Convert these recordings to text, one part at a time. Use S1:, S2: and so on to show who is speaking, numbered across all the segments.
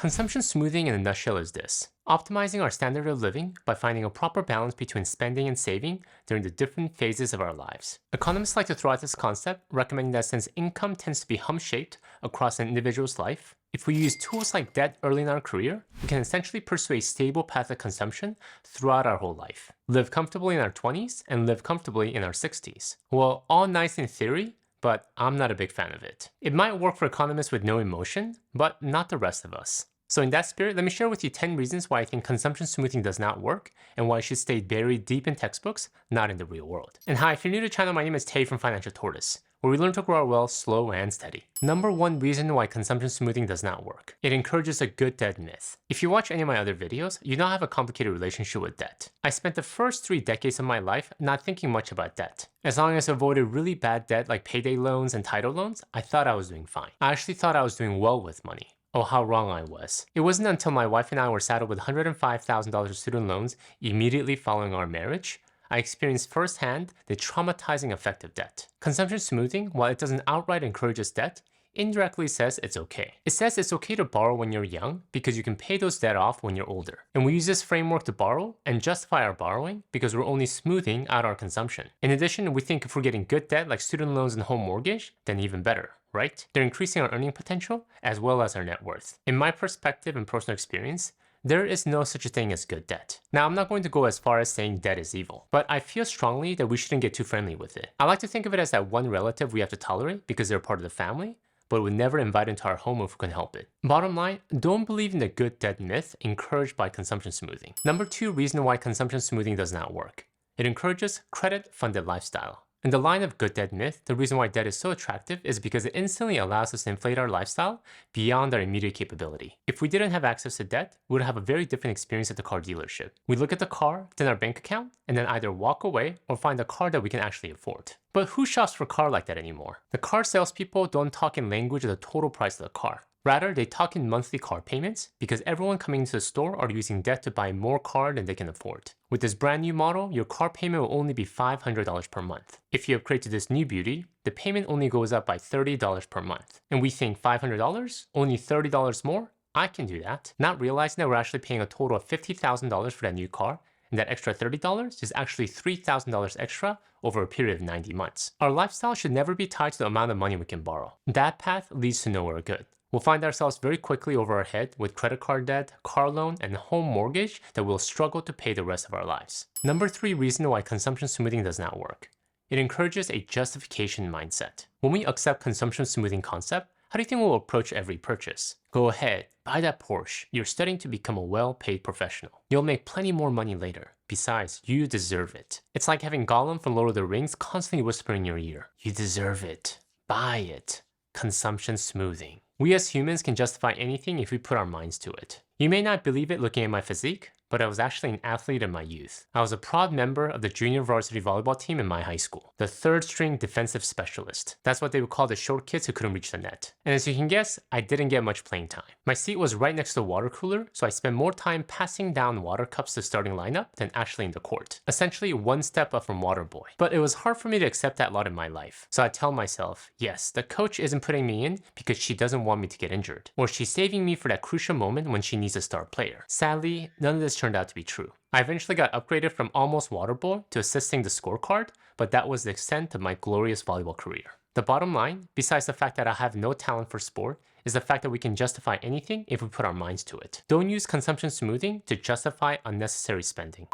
S1: Consumption smoothing in a nutshell is this: optimizing our standard of living by finding a proper balance between spending and saving during the different phases of our lives. Economists like to throw out this concept, recommending that since income tends to be hump-shaped across an individual's life, if we use tools like debt early in our career, we can essentially pursue a stable path of consumption throughout our whole life. Live comfortably in our 20s and live comfortably in our 60s. Well, all nice in theory, but I'm not a big fan of it. It might work for economists with no emotion, but not the rest of us. So in that spirit, let me share with you 10 reasons why I think consumption smoothing does not work and why it should stay buried deep in textbooks, not in the real world. And hi, if you're new to the channel, my name is Tay from Financial Tortoise, where we learn to grow our wealth slow and steady. Number one reason why consumption smoothing does not work: it encourages a good debt myth. If you watch any of my other videos, you know I have a complicated relationship with debt. I spent the first 3 decades of my life not thinking much about debt. As long as I avoided really bad debt like payday loans and title loans, I thought I was doing fine. I actually thought I was doing well with money. Oh, how wrong I was. It wasn't until my wife and I were saddled with $105,000 of student loans immediately following our marriage, I experienced firsthand the traumatizing effect of debt. Consumption smoothing, while it doesn't outright encourage us debt, indirectly says it's okay. It says it's okay to borrow when you're young because you can pay those debt off when you're older. And we use this framework to borrow and justify our borrowing because we're only smoothing out our consumption. In addition, we think if we're getting good debt like student loans and home mortgage, then even better, right? They're increasing our earning potential as well as our net worth. In my perspective and personal experience, there is no such a thing as good debt. Now, I'm not going to go as far as saying debt is evil, but I feel strongly that we shouldn't get too friendly with it. I like to think of it as that one relative we have to tolerate because they're part of the family, but would never invite into our home if we can help it. Bottom line, don't believe in the good debt myth encouraged by consumption smoothing. Number 2 reason why consumption smoothing does not work: it encourages credit-funded lifestyle. In the line of good debt myth, the reason why debt is so attractive is because it instantly allows us to inflate our lifestyle beyond our immediate capability. If we didn't have access to debt, we would have a very different experience at the car dealership. We look at the car, then our bank account, and then either walk away or find a car that we can actually afford. But who shops for a car like that anymore? The car salespeople don't talk in language of the total price of the car. Rather, they talk in monthly car payments because everyone coming into the store are using debt to buy more car than they can afford. With this brand new model, your car payment will only be $500 per month. If you upgrade to this new beauty, the payment only goes up by $30 per month. And we think $500? Only $30 more? I can do that. Not realizing that we're actually paying a total of $50,000 for that new car, and that extra $30 is actually $3,000 extra over a period of 90 months. Our lifestyle should never be tied to the amount of money we can borrow. That path leads to nowhere good. We'll find ourselves very quickly over our head with credit card debt, car loan, and home mortgage that we'll struggle to pay the rest of our lives. Number 3 reason why consumption smoothing does not work: it encourages a justification mindset. When we accept consumption smoothing concept, how do you think we'll approach every purchase? Go ahead, buy that Porsche. You're studying to become a well-paid professional. You'll make plenty more money later. Besides, you deserve it. It's like having Gollum from Lord of the Rings constantly whispering in your ear, you deserve it. Buy it. Consumption smoothing. We as humans can justify anything if we put our minds to it. You may not believe it looking at my physique, but I was actually an athlete in my youth. I was a proud member of the junior varsity volleyball team in my high school, the 3rd string defensive specialist. That's what they would call the short kids who couldn't reach the net. And as you can guess, I didn't get much playing time. My seat was right next to the water cooler, so I spent more time passing down water cups to the starting lineup than actually in the court. Essentially one step up from water boy. But it was hard for me to accept that lot in my life. So I tell myself, yes, the coach isn't putting me in because she doesn't want me to get injured, or she's saving me for that crucial moment when she needs a star player. Sadly, none of this turned out to be true. I eventually got upgraded from almost water boy to assisting the scorecard, but that was the extent of my glorious volleyball career. The bottom line, besides the fact that I have no talent for sport, is the fact that we can justify anything if we put our minds to it. Don't use consumption smoothing to justify unnecessary spending.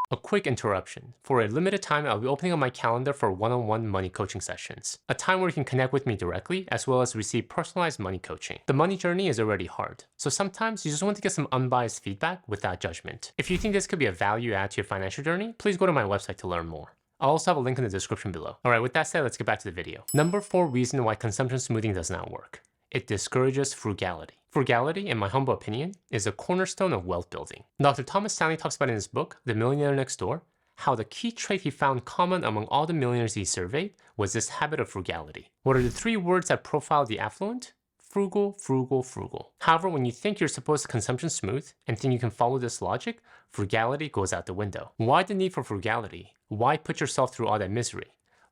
S1: A quick interruption. For a limited time, I'll be opening up my calendar for one-on-one money coaching sessions. A time where you can connect with me directly, as well as receive personalized money coaching. The money journey is already hard, so sometimes you just want to get some unbiased feedback without judgment. If you think this could be a value add to your financial journey, please go to my website to learn more. I'll also have a link in the description below. Alright, with that said, let's get back to the video. Number 4 reason why consumption smoothing does not work: it discourages frugality. Frugality, in my humble opinion, is a cornerstone of wealth building. Dr. Thomas Stanley talks about in his book, The Millionaire Next Door, how the key trait he found common among all the millionaires he surveyed was this habit of frugality. What are the 3 words that profile the affluent? Frugal, frugal, frugal. However, when you think you're supposed to consumption smooth and think you can follow this logic, frugality goes out the window. Why the need for frugality? Why put yourself through all that misery?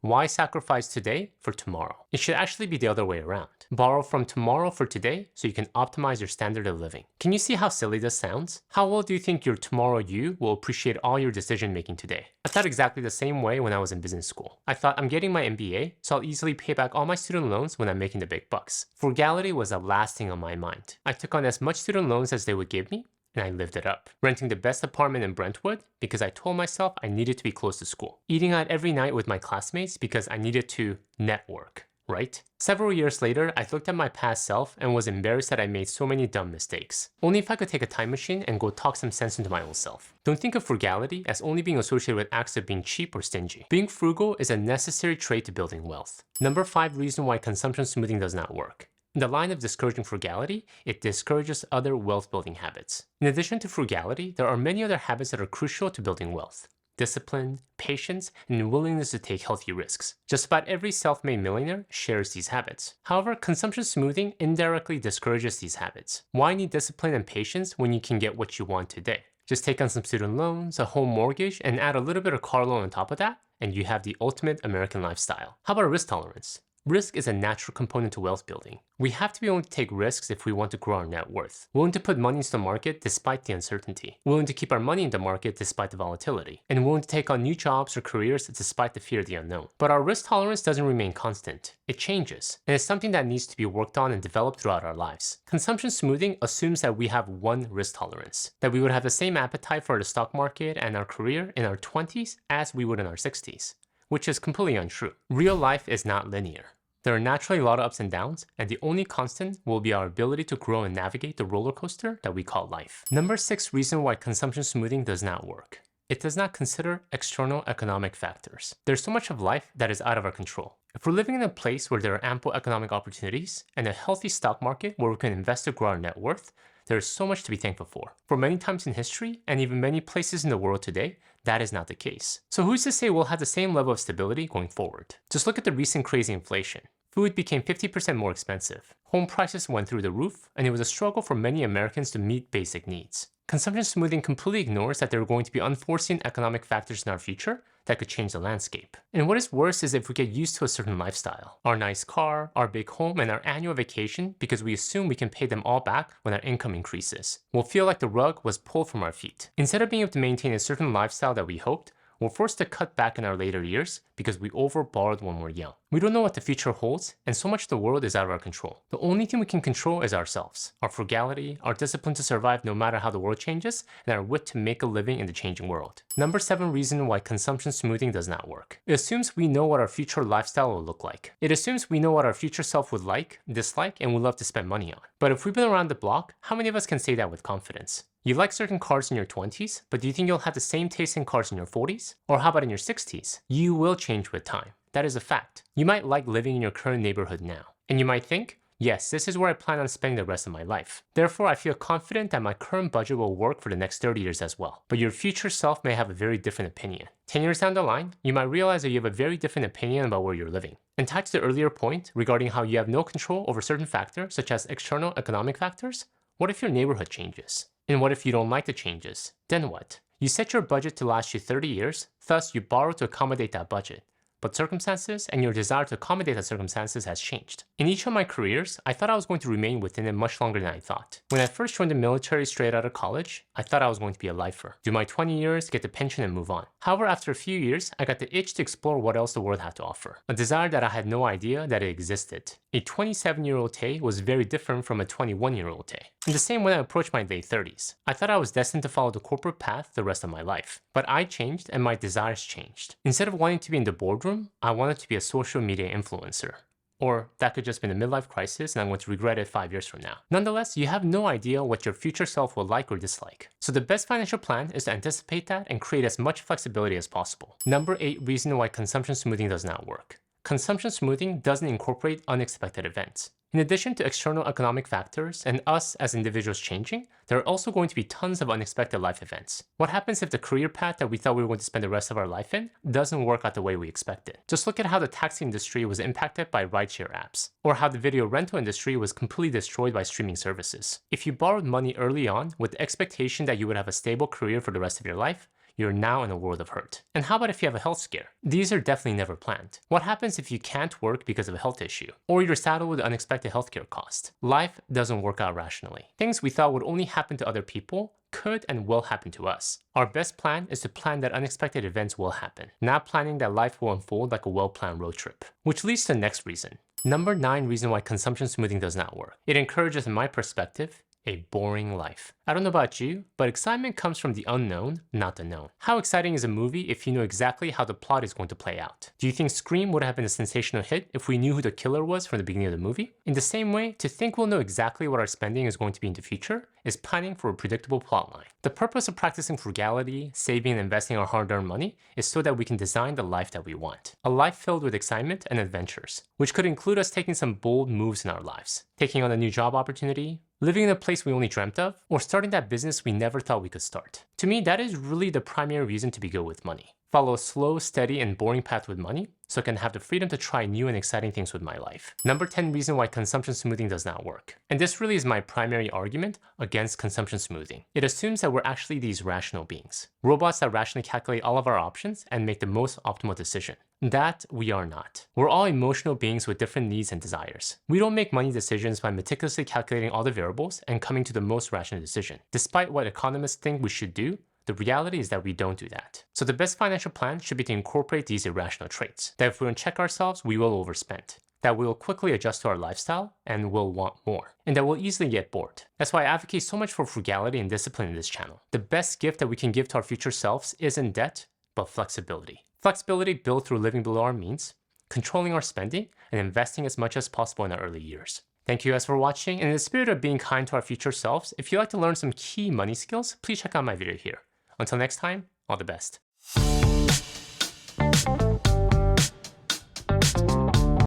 S1: Why sacrifice today for tomorrow? It should actually be the other way around. Borrow from tomorrow for today so you can optimize your standard of living. Can you see how silly this sounds? How well do you think your tomorrow you will appreciate all your decision making today? I thought exactly the same way when I was in business school. I thought I'm getting my MBA, so I'll easily pay back all my student loans when I'm making the big bucks. Frugality was the last thing on my mind. I took on as much student loans as they would give me, and I lived it up. Renting the best apartment in Brentwood because I told myself I needed to be close to school. Eating out every night with my classmates because I needed to network, right? Several years later, I looked at my past self and was embarrassed that I made so many dumb mistakes. Only if I could take a time machine and go talk some sense into my old self. Don't think of frugality as only being associated with acts of being cheap or stingy. Being frugal is a necessary trait to building wealth. Number 5 reason why consumption smoothing does not work. In the line of discouraging frugality, it discourages other wealth-building habits. In addition to frugality, there are many other habits that are crucial to building wealth. Discipline, patience, and willingness to take healthy risks. Just about every self-made millionaire shares these habits. However, consumption smoothing indirectly discourages these habits. Why need discipline and patience when you can get what you want today? Just take on some student loans, a home mortgage, and add a little bit of car loan on top of that, and you have the ultimate American lifestyle. How about risk tolerance? Risk is a natural component to wealth building. We have to be willing to take risks if we want to grow our net worth. Willing to put money into the market despite the uncertainty. Willing to keep our money in the market despite the volatility. And willing to take on new jobs or careers despite the fear of the unknown. But our risk tolerance doesn't remain constant. It changes. And it's something that needs to be worked on and developed throughout our lives. Consumption smoothing assumes that we have one risk tolerance. That we would have the same appetite for the stock market and our career in our 20s as we would in our 60s. Which is completely untrue. Real life is not linear. There are naturally a lot of ups and downs, and the only constant will be our ability to grow and navigate the roller coaster that we call life. Number 6 reason why consumption smoothing does not work. It does not consider external economic factors. There's so much of life that is out of our control. If we're living in a place where there are ample economic opportunities and a healthy stock market where we can invest to grow our net worth, there is so much to be thankful for. For many times in history, and even many places in the world today, that is not the case. So who's to say we'll have the same level of stability going forward? Just look at the recent crazy inflation. Food became 50% more expensive. Home prices went through the roof, and it was a struggle for many Americans to meet basic needs. Consumption smoothing completely ignores that there are going to be unforeseen economic factors in our future that could change the landscape. And what is worse is if we get used to a certain lifestyle. Our nice car, our big home, and our annual vacation because we assume we can pay them all back when our income increases. We'll feel like the rug was pulled from our feet. Instead of being able to maintain a certain lifestyle that we hoped, we're forced to cut back in our later years because we overborrowed when we're young. We don't know what the future holds, and so much of the world is out of our control. The only thing we can control is ourselves, our frugality, our discipline to survive no matter how the world changes, and our wit to make a living in the changing world. Number 7 reason why consumption smoothing does not work. It assumes we know what our future lifestyle will look like. It assumes we know what our future self would like, dislike, and would love to spend money on. But if we've been around the block, how many of us can say that with confidence? You like certain cars in your 20s, but do you think you'll have the same taste in cars in your 40s? Or how about in your 60s? You will change with time. That is a fact. You might like living in your current neighborhood now. And you might think, yes, this is where I plan on spending the rest of my life. Therefore, I feel confident that my current budget will work for the next 30 years as well. But your future self may have a very different opinion. 10 years down the line, you might realize that you have a very different opinion about where you're living. And tied to the earlier point regarding how you have no control over certain factors, such as external economic factors, what if your neighborhood changes? And what if you don't like the changes? Then what? You set your budget to last you 30 years, thus you borrow to accommodate that budget. But circumstances and your desire to accommodate the circumstances has changed. In each of my careers, I thought I was going to remain within it much longer than I thought. When I first joined the military straight out of college, I thought I was going to be a lifer. Do my 20 years, get the pension, and move on. However, after a few years, I got the itch to explore what else the world had to offer. A desire that I had no idea that it existed. A 27-year-old Tay was very different from a 21-year-old Tay. In the same way I approached my late 30s. I thought I was destined to follow the corporate path the rest of my life. But I changed and my desires changed. Instead of wanting to be in the boardroom, I wanted to be a social media influencer. Or that could just be a midlife crisis and I'm going to regret it 5 years from now. Nonetheless, you have no idea what your future self will like or dislike. So the best financial plan is to anticipate that and create as much flexibility as possible. Number 8 reason why consumption smoothing does not work. Consumption smoothing doesn't incorporate unexpected events. In addition to external economic factors and us as individuals changing, there are also going to be tons of unexpected life events. What happens if the career path that we thought we were going to spend the rest of our life in doesn't work out the way we expected? Just look at how the taxi industry was impacted by rideshare apps, or how the video rental industry was completely destroyed by streaming services. If you borrowed money early on with the expectation that you would have a stable career for the rest of your life, you're now in a world of hurt. And how about if you have a health scare? These are definitely never planned. What happens if you can't work because of a health issue? Or you're saddled with unexpected healthcare costs? Life doesn't work out rationally. Things we thought would only happen to other people could and will happen to us. Our best plan is to plan that unexpected events will happen, not planning that life will unfold like a well-planned road trip. Which leads to the next reason. Number 9 reason why consumption smoothing does not work. It encourages, in my perspective, a boring life. I don't know about you, but excitement comes from the unknown, not the known. How exciting is a movie if you know exactly how the plot is going to play out? Do you think Scream would have been a sensational hit if we knew who the killer was from the beginning of the movie? In the same way, to think we'll know exactly what our spending is going to be in the future is planning for a predictable plotline. The purpose of practicing frugality, saving and investing our hard-earned money is so that we can design the life that we want. A life filled with excitement and adventures, which could include us taking some bold moves in our lives. Taking on a new job opportunity, living in a place we only dreamt of, or starting that business we never thought we could start. To me, that is really the primary reason to be good with money. Follow a slow, steady, and boring path with money so I can have the freedom to try new and exciting things with my life. Number 10 reason why consumption smoothing does not work. And this really is my primary argument against consumption smoothing. It assumes that we're actually these rational beings. Robots that rationally calculate all of our options and make the most optimal decision. That we are not. We're all emotional beings with different needs and desires. We don't make money decisions by meticulously calculating all the variables and coming to the most rational decision. Despite what economists think we should do, the reality is that we don't do that. So the best financial plan should be to incorporate these irrational traits. That if we don't check ourselves, we will overspend. That we will quickly adjust to our lifestyle and will want more. And that we'll easily get bored. That's why I advocate so much for frugality and discipline in this channel. The best gift that we can give to our future selves isn't debt, but flexibility. Flexibility built through living below our means, controlling our spending, and investing as much as possible in our early years. Thank you guys for watching, and in the spirit of being kind to our future selves, if you'd like to learn some key money skills, please check out my video here. Until next time, all the best.